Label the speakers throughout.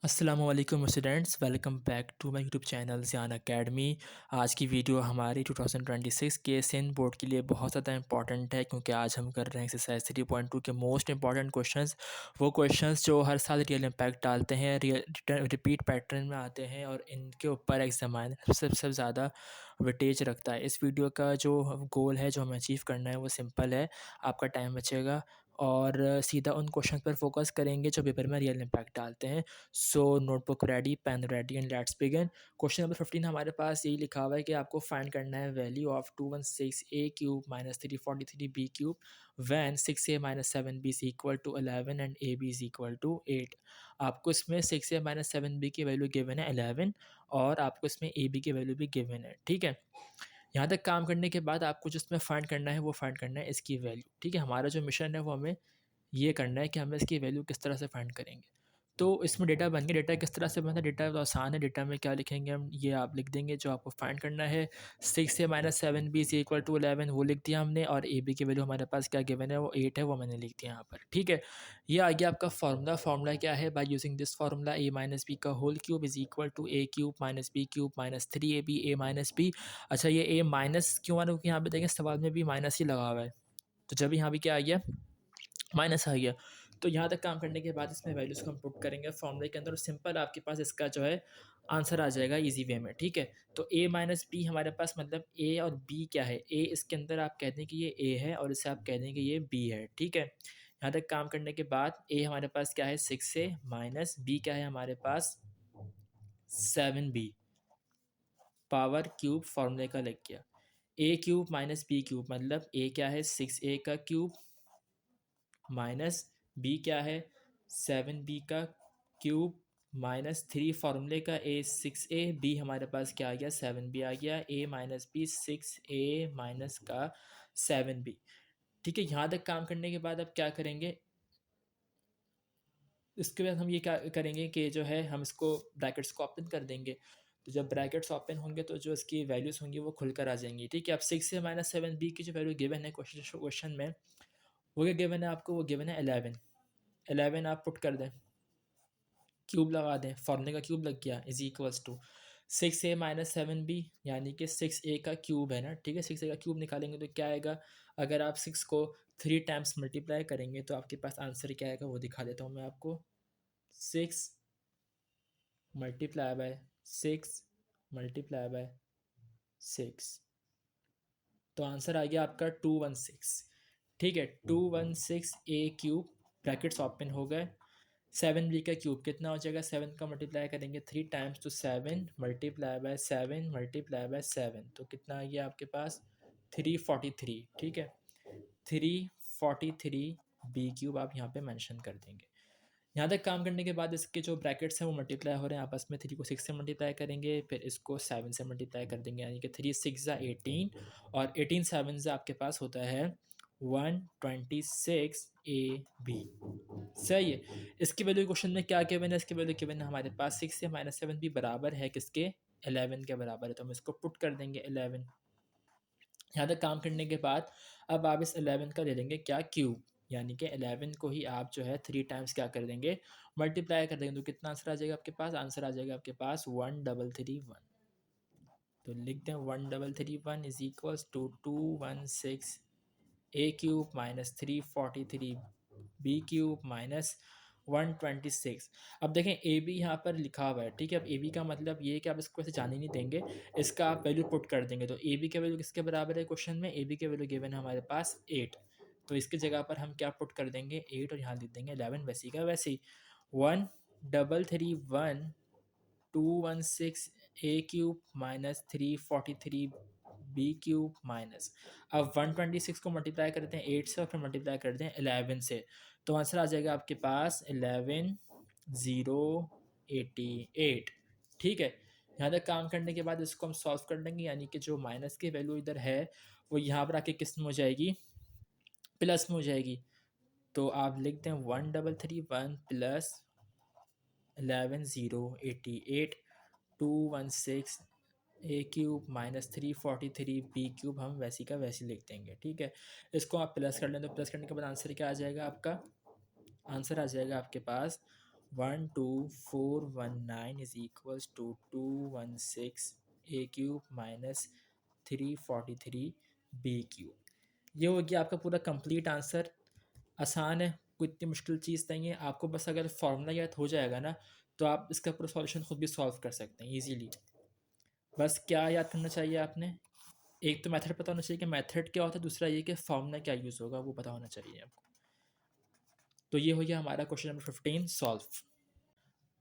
Speaker 1: अस्सलामु अलैकुम students, welcome back to my YouTube channel Ziyan Academy. आज की वीडियो हमारी 2026 के सिंध बोर्ड के लिए बहुत ज़्यादा इंपॉर्टेंट है, क्योंकि आज हम कर रहे हैं एक्सरसाइज 3.2 के मोस्ट इंपॉर्टेंट क्वेश्चंस। वो क्वेश्चंस जो हर साल रियल इम्पैक्ट डालते हैं, रिपीट पैटर्न में आते हैं और इनके ऊपर एग्जामिनर सबसे ज़्यादा वेटेज रखता है। इस वीडियो का जो गोल है, जो हमें अचीव करना है, वो सिंपल है। आपका टाइम बचेगा और सीधा उन क्वेश्चन पर फोकस करेंगे जो पेपर में रियल इम्पैक्ट डालते हैं। So notebook ready, pen ready and let's begin. Question number 15 हमारे पास यही लिखा हुआ है कि आपको फाइंड करना है value of 216 a cube minus 343 b cube when 6a minus 7b is equal to 11 and ab is equal to 8। आपको इसमें 6a माइनस 7b की वैल्यू गिवन है 11 और आपको इसमें ab की वैल्यू भी गिवन है। ठीक है, यहाँ तक काम करने के बाद आपको जिसमें फाइंड करना है वो फाइंड करना है इसकी वैल्यू। ठीक है, हमारा जो मिशन है वो हमें ये करना है कि हमें इसकी वैल्यू किस तरह से फाइंड करेंगे। तो इसमें डेटा बन गया। डेटा किस तरह से बनता है? डेटा तो आसान है। डेटा में क्या लिखेंगे हम, ये आप लिख देंगे जो आपको फाइंड करना है। 6 से minus 7b is equal to 11 वो लिख दिया हमने, और ए बी की वैल्यू हमारे पास क्या गिवन है, वो 8 है, वो मैंने लिख दिया यहाँ पर। ठीक है, ये आ गया आपका फार्मूला। फार्मूला क्या है? By using this formula A minus B का whole cube is equal to A cube minus B cube minus 3ab A minus B. अच्छा, ये ए माइनस क्यों आ रहा है? क्योंकि यहाँ पे देखें सवाल में भी माइनस ही लगा हुआ है, तो जब यहाँ भी क्या आ गया, माइनस आ गया। तो यहाँ तक काम करने के बाद इसमें वैल्यूज़ को हम पुट करेंगे फॉर्मूले के अंदर, और सिंपल आपके पास इसका जो है आंसर आ जाएगा इजी वे में। ठीक है, तो a माइनस बी हमारे पास, मतलब a और b क्या है? a इसके अंदर आप कह दें कि ये a है और इसे आप कह दें कि ये b है। ठीक है, यहाँ तक काम करने के बाद a हमारे पास क्या है 6a माइनस b क्या है हमारे पास 7b पावर क्यूब फॉर्मूले का लग गया। a cube minus b cube मतलब a क्या है 6a का क्यूब माइनस बी क्या है 7b का क्यूब माइनस 3 फार्मूले का a 6a, b हमारे पास क्या आ गया 7b आ गया, a minus B 6a minus का 7b। ठीक है, यहाँ तक काम करने के बाद अब क्या करेंगे, इसके बाद हम ये क्या करेंगे कि जो है हम इसको ब्रैकेट्स को ओपन कर देंगे। तो जब ब्रैकेट्स ओपन होंगे तो जो इसकी वैल्यूज़ होंगी वो खुलकर आ जाएंगी। ठीक है, अब 6 से माइनस 7b की जो वैल्यू गिवन है क्वेश्चन में, वो क्या गिवन है आपको? वो गिवन है 11। 11 आप पुट कर दें, क्यूब लगा दें, फॉर्मूले का क्यूब लग गया is equals to 6a minus 7b, यानी कि 6a का क्यूब है ना। ठीक है, 6a का क्यूब निकालेंगे तो क्या आएगा? अगर आप 6 को 3 टाइम्स मल्टीप्लाई करेंगे तो आपके पास आंसर क्या आएगा वो दिखा देता हूँ मैं आपको। 6 मल्टीप्लाई बाय 6 मल्टीप्लाई बाय 6, तो आंसर आ गया आपका 216। ठीक है, 216 a क्यूब, ब्रैकेट्स ओपन हो गए। 7b का क्यूब कितना हो जाएगा? 7 का मल्टीप्लाई करेंगे 3 टाइम्स, तो 7 मल्टीप्लाई बाय 7 मल्टीप्लाई बाय 7, तो कितना आ गया आपके पास 343। ठीक है, 343 बी क्यूब आप यहाँ पे मेंशन कर देंगे। यहाँ तक काम करने के बाद इसके जो ब्रैकेट्स हैं वो मल्टीप्लाई हो रहे हैं आपस में। 3 को 6 से मल्टीप्लाई करेंगे, फिर इसको 7 से मल्टीप्लाई कर देंगे, यानी कि 3 6 18, और 18 7 से आपके पास होता है 126 ए बी। सही है, इसकी वैल्यू क्वेश्चन में क्या गिवन है? इसकी वैल्यू गिवन है हमारे पास 6 से माइनस 7 भी बराबर है किसके? 11 के बराबर है, तो हम इसको पुट कर देंगे 11। यहाँ तक काम करने के बाद अब आप इस 11 का ले लेंगे क्या? क्यूब, यानी कि 11 को ही आप जो है 3 टाइम्स क्या कर देंगे? मल्टीप्लाई कर देंगे, तो कितना आंसर आ जाएगा आपके पास? आंसर आ जाएगा आपके पास 1331। तो लिख दें 1331 is equals to 216 A cube minus 343 B cube minus 126। अब देखें ए बी यहाँ पर लिखा हुआ है। ठीक है, अब ए बी का मतलब ये है कि आप इसको ऐसे जाने नहीं देंगे, इसका आप वैल्यू पुट कर देंगे। तो ए बी का वैल्यू किसके बराबर है क्वेश्चन में? ए बी के वैल्यू गिवन है हमारे पास 8, तो इसकी जगह पर हम क्या पुट कर देंगे? 8, और यहाँ लिख देंगे 11, वैसे का वैसे ही 1331 216 A cube minus 343 B cube minus, अब 126 को मल्टीप्लाई करते हैं 8 से और फिर मल्टीप्लाई करते हैं 11 से, तो आंसर आ जाएगा आपके पास 11088। ठीक है, यहाँ तक काम करने के बाद इसको हम सॉल्व कर लेंगे, यानी कि जो माइनस की वैल्यू इधर है वो यहाँ पर आके किस में हो जाएगी? प्लस में हो जाएगी। तो आप लिख दें 1331 plus 11088 216 A cube minus 343 B cube, हम वैसी का वैसी लिख देंगे। ठीक है, इसको आप प्लस कर लें, तो प्लस करने के बाद आंसर क्या आ जाएगा आपका? आंसर आ जाएगा आपके पास 12,419 is equals to 216 A cube minus 343 B cube. ये हो गया आपका पूरा कंप्लीट आंसर। आसान है, कोई इतनी मुश्किल चीज़ नहीं है। आपको बस अगर फार्मूला याद हो जाएगा ना तो आप इसका पूरा सॉल्यूशन खुद भी सॉल्व कर सकते हैं इजीली। बस क्या याद करना चाहिए आपने, एक तो मेथड पता होना चाहिए कि मेथड क्या होता है, दूसरा ये कि फार्मूला क्या यूज़ होगा वो पता होना चाहिए आपको। तो ये हो गया हमारा क्वेश्चन नंबर 15 सॉल्व।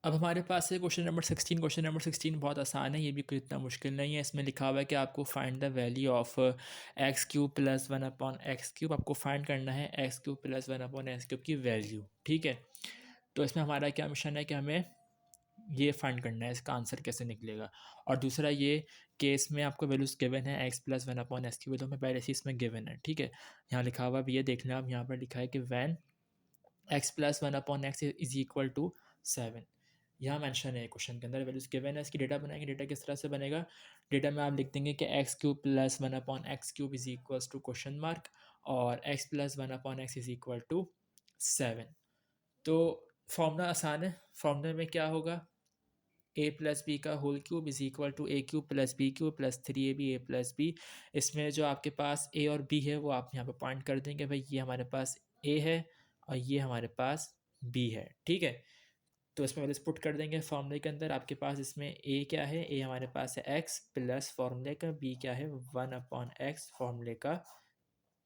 Speaker 1: अब हमारे पास है क्वेश्चन नंबर 16। क्वेश्चन नंबर 16 बहुत आसान है, ये भी कोई इतना मुश्किल नहीं है। इसमें लिखा हुआ है कि आपको find the value of X cube plus one upon X cube. आपको फाइंड करना है X cube plus one upon X cube की वैल्यू, ठीक है। तो इसमें हमारा क्या मिशन है कि हमें ये फाइंड करना है इसका आंसर कैसे निकलेगा। और दूसरा ये केस में आपको वैल्यूज गिवन है x plus one upon X cube, तो हमें पहले से इसमें गिवन है, ठीक है। यहाँ लिखा हुआ भी ये देख लें आप, यहाँ पर लिखा है कि when X plus one upon X is equal to 7। यहाँ मेंशन है क्वेश्चन के अंदर, वैल्यूज गिवन है। इसकी डेटा बनाएंगे, डेटा किस तरह से बनेगा, डेटा में आप लिख देंगे कि X cube plus one upon X cube is equals to question mark और X plus one upon X is equal to 7। तो फॉर्मूला आसान है, फॉर्मूले में क्या होगा, ए प्लस बी का whole cube is equal to A cube plus B cube plus 3ab A plus B. इसमें जो आपके पास ए और बी है वो आप यहाँ पे पॉइंट कर देंगे, भाई ये हमारे पास ए है और ये हमारे पास बी है, ठीक है। तो इसमें वैल्यूज पुट कर देंगे फार्मूले के अंदर। आपके पास इसमें ए क्या है, ए हमारे पास है एक्स प्लस फार्मूले का, बी क्या है 1/x फार्मूले का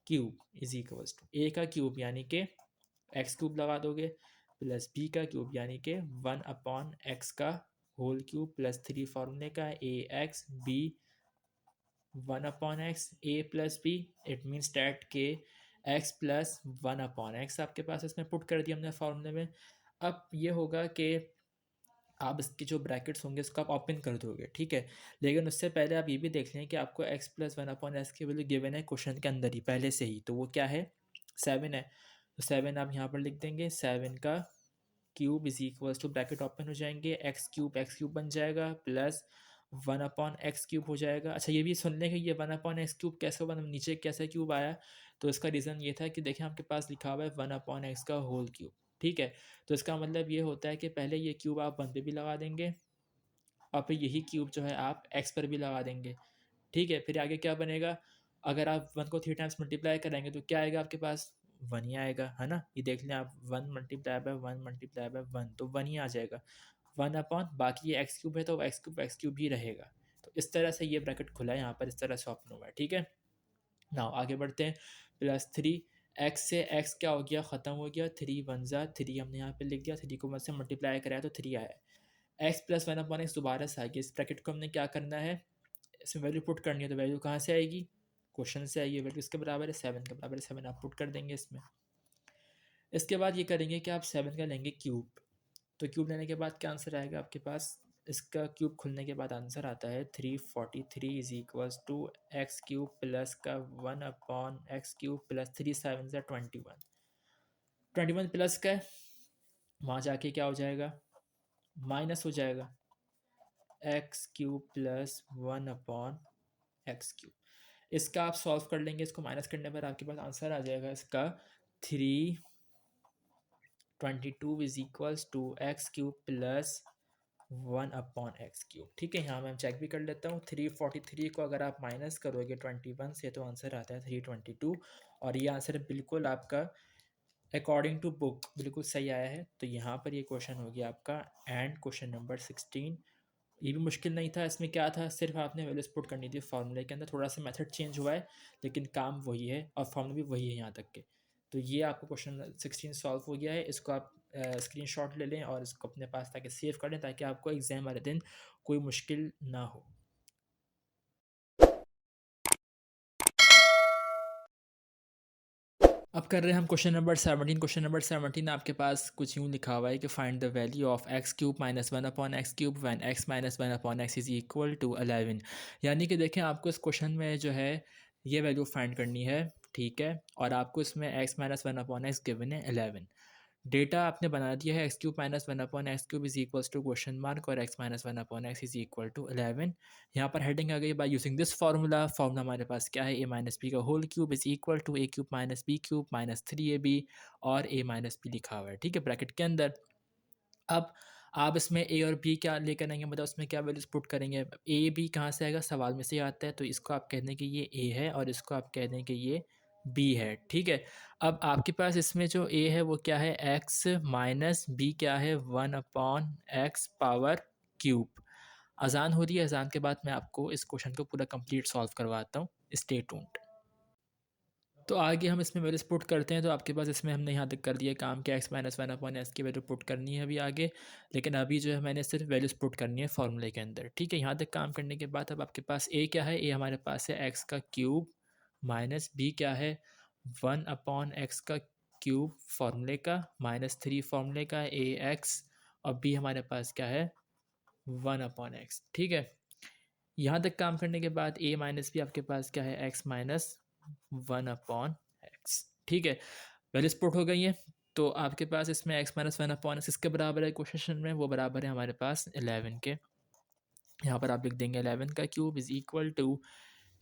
Speaker 1: क्यूब इज इक्वल्स टू ए का क्यूब यानी कि एक्स क्यूब लगा दोगे प्लस बी का क्यूब यानी कि 1/x का होल क्यूब प्लस 3 फार्मूले का A X B 1/x A plus B. It means that के एक्स प्लस 1/x आपके पास इसमें पुट कर दिया हमने फार्मूले में। अब ये होगा कि आप इसके जो ब्रैकेट्स होंगे उसको आप ओपन कर दोगे, ठीक है। लेकिन उससे पहले आप ये भी देख लें कि आपको एक्स प्लस 1/x की वैल्यू गिवन है क्वेश्चन के अंदर ही पहले से ही, तो वो क्या है 7 है। तो 7 आप यहाँ पर लिख देंगे, 7 का cube is equals to bracket open हो जाएंगे, एक्स क्यूब बन जाएगा प्लस 1/x क्यूब हो जाएगा। अच्छा ये भी सुन लें कि ये 1/x क्यूब कैसे बना, नीचे कैसे क्यूब आया, तो इसका रीज़न ये था कि देखें आपके पास लिखा हुआ है 1/x का होल क्यूब, ठीक है। तो इसका मतलब ये होता है कि पहले ये क्यूब आप 1 पे भी लगा देंगे और फिर यही क्यूब जो है आप x पर भी लगा देंगे, ठीक है। फिर आगे क्या बनेगा, अगर आप 1 को 3 टाइम्स मल्टीप्लाई करेंगे तो क्या आएगा आपके पास 1 ही आएगा, है ना। ये देख लें आप 1 मल्टीप्लाई बाय 1 मल्टीप्लाई बाय 1 तो 1 ही आ जाएगा। 1 अपॉन बाकी ये एक्स क्यूब है तो एक्स क्यूब ही रहेगा। तो इस तरह से ये ब्रैकेट खुला है यहाँ पर, इस तरह से ओपन हुआ है, ठीक है। नाउ आगे बढ़ते हैं, +3 एक्स से एक्स क्या हो गया, ख़त्म हो गया, 3 1 ज़ा 3 हमने यहाँ पे लिख दिया, 3 को 1 से मल्टीप्लाई कराया तो 3 आया। एक्स प्लस 1/x दोबारा से आ गया, इस ब्रैकेट को हमने क्या करना है, इसमें वैल्यू पुट करनी है, तो वैल्यू कहाँ से आएगी, क्वेश्चन से आइए। वैल्यू इसके बराबर है 7 के बराबर है 7, आप पुट कर देंगे इसमें। इसके बाद ये करेंगे कि आप 7 का लेंगे क्यूब, तो क्यूब लेने के बाद क्या आंसर आएगा आपके पास, इसका क्यूब खुलने के बाद आंसर आता है 343 is equals to X cube plus का 1/x क्यूब प्लस 3 7 ज़ा 21 प्लस का वहाँ जाके क्या हो जाएगा, माइनस हो जाएगा x cube plus 1/x cube. इसका आप सॉल्व कर लेंगे, इसको माइनस करने पर आपके पास आंसर आ जाएगा इसका 322 is equals to X cube plus 1/x cube, ठीक है। यहाँ मैं चेक भी कर लेता हूँ, 343 को अगर आप माइनस करोगे 21 से तो आंसर आता है 322, और ये आंसर बिल्कुल आपका अकॉर्डिंग टू बुक बिल्कुल सही आया है। तो यहाँ पर ये क्वेश्चन हो गया आपका एंड क्वेश्चन नंबर 16। ये भी मुश्किल नहीं था, इसमें क्या था, सिर्फ आपने वैल्यूज पुट करनी थी फार्मूले के अंदर, थोड़ा सा मेथड चेंज हुआ है लेकिन काम वही है और फार्मूला भी वही है यहाँ तक के। तो ये आपको क्वेश्चन 16 सॉल्व हो गया है। इसको आप स्क्रीनशॉट ले लें और इसको अपने पास ताकि सेव कर लें, ताकि आपको एग्ज़ाम वाले दिन कोई मुश्किल ना हो। अब कर रहे हैं हम क्वेश्चन नंबर 17। क्वेश्चन नंबर 17 आपके पास कुछ यूँ लिखा हुआ है कि find the value of X cube minus 1/x cube when X minus 1/x is equal to 11। यानी कि देखें आपको इस क्वेश्चन में जो है ये वैल्यू फाइंड करनी है, ठीक है। और आपको इसमें एक्स माइनस 1/x गिवन है 11। डेटा आपने बना दिया है X cube minus 1/x cube is equals to question mark और X minus 1/x is equal to 11। यहाँ पर हेडिंग आ गई by using this formula. Formula हमारे पास क्या है, ए माइनस बी का whole cube is equal to A cube minus B cube minus 3ab और ए माइनस बी लिखा हुआ है, ठीक है, ब्रैकेट के अंदर। अब आप इसमें ए और बी क्या लेकर आएँगे, मतलब उसमें क्या वैल्यूज़ पुट करेंगे? ए, बी कहाँ से आएगा? सवाल में से ही आता है, तो इसको आप कह दें कि ये ए है और इसको आप कह दें कि ये बी है, ठीक है? अब आपके पास इसमें जो ए है वो क्या है? एक्स माइनस बी क्या है? 1/x power cube. अज़ान हो रही है, अज़ान के बाद मैं आपको इस क्वेश्चन को पूरा कंप्लीट सॉल्व करवाता हूँ। Stay tuned. तो आगे हम इसमें वैल्यूज़ पुट करते हैं, तो आपके पास इसमें हमने यहाँ तक कर दिया काम कि x minus one upon x की वैल्यू पुट करनी है अभी आगे, लेकिन अभी जो है मैंने सिर्फ वैल्यूज़ पुट करनी है फार्मूले के अंदर, ठीक है। यहाँ तक काम करने के बाद अब आपके पास ए क्या है? ए हमारे पास है एक्स का क्यूब माइनस बी क्या है? 1/x का क्यूब फार्मूले का माइनस 3 फार्मूले का, ए एक्स, और बी हमारे पास क्या है? 1/x, ठीक है। यहाँ तक काम करने के बाद ए माइनस बी आपके पास क्या है? एक्स माइनस 1/x, ठीक है। वैल्यूज पुट हो गई हैं, तो आपके पास इसमें एक्स माइनस 1/x किसके बराबर है क्वेश्चन में? वो बराबर है हमारे पास 11 के। यहाँ पर आप लिख देंगे 11 का cube is equal to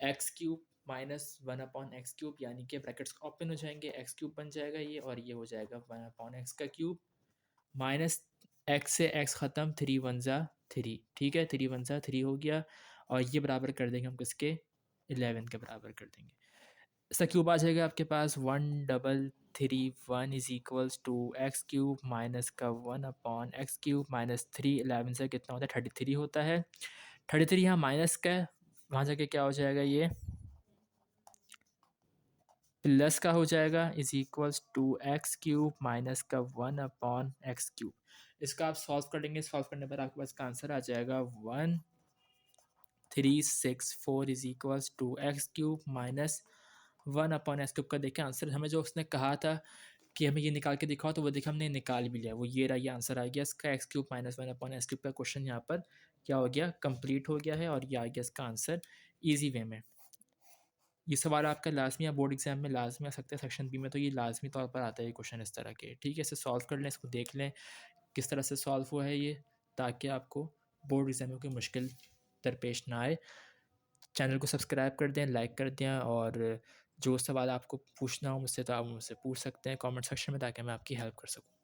Speaker 1: X cube minus 1/x cube, यानी कि ब्रैकेट्स ओपन हो जाएंगे, एक्स क्यूब बन जाएगा ये, और ये हो जाएगा 1/x का क्यूब माइनस एक्स से एक्स ख़त्म, 3 वन ज़ा 3, ठीक है, 3 वन ज़ा 3 हो गया, और ये बराबर कर देंगे हम किसके? 11 के बराबर कर देंगे। इसका क्यूब आ जाएगा आपके पास 1331 is equals to X cube minus का 1/x क्यूब माइनस 3, 11 से कितना होता है? 33 होता है। 33 यहाँ माइनस का है, वहाँ जाके क्या हो जाएगा? ये प्लस का हो जाएगा is equals to X cube minus का 1/x क्यूब। इसका आप सॉल्व कर लेंगे, सॉल्व करने पर आपके पास का आंसर आ जाएगा 1364 is equals to X cube minus 1/x cube का। देखें आंसर हमें जो उसने कहा था कि हमें ये निकाल के दिखाओ, तो वो देखिए हमने निकाल भी लिया, वो ये रहा, ये आंसर आ गया इसका, x cube minus 1/x cube का क्वेश्चन यहाँ पर क्या हो गया? कंप्लीट हो गया है, और ये आ गया इसका आंसर ईजी वे में। ये सवाल आपका लाज़मी या बोर्ड एग्जाम में लाज़मी आ सकता है, सेक्शन बी में तो ये लाज़मी तौर पर आता है ये क्वेश्चन इस तरह के, ठीक है। इसे सॉल्व कर लें, इसको देख लें किस तरह से सॉल्व हुआ है ये, ताकि आपको बोर्ड एग्जाम में कोई मुश्किल दरपेश ना आए। चैनल को सब्सक्राइब कर दें, लाइक कर दें, और जो सवाल आपको पूछना हो मुझसे, तो आप मुझसे पूछ सकते हैं कमेंट सेक्शन में, ताकि मैं आपकी हेल्प कर सकूँ।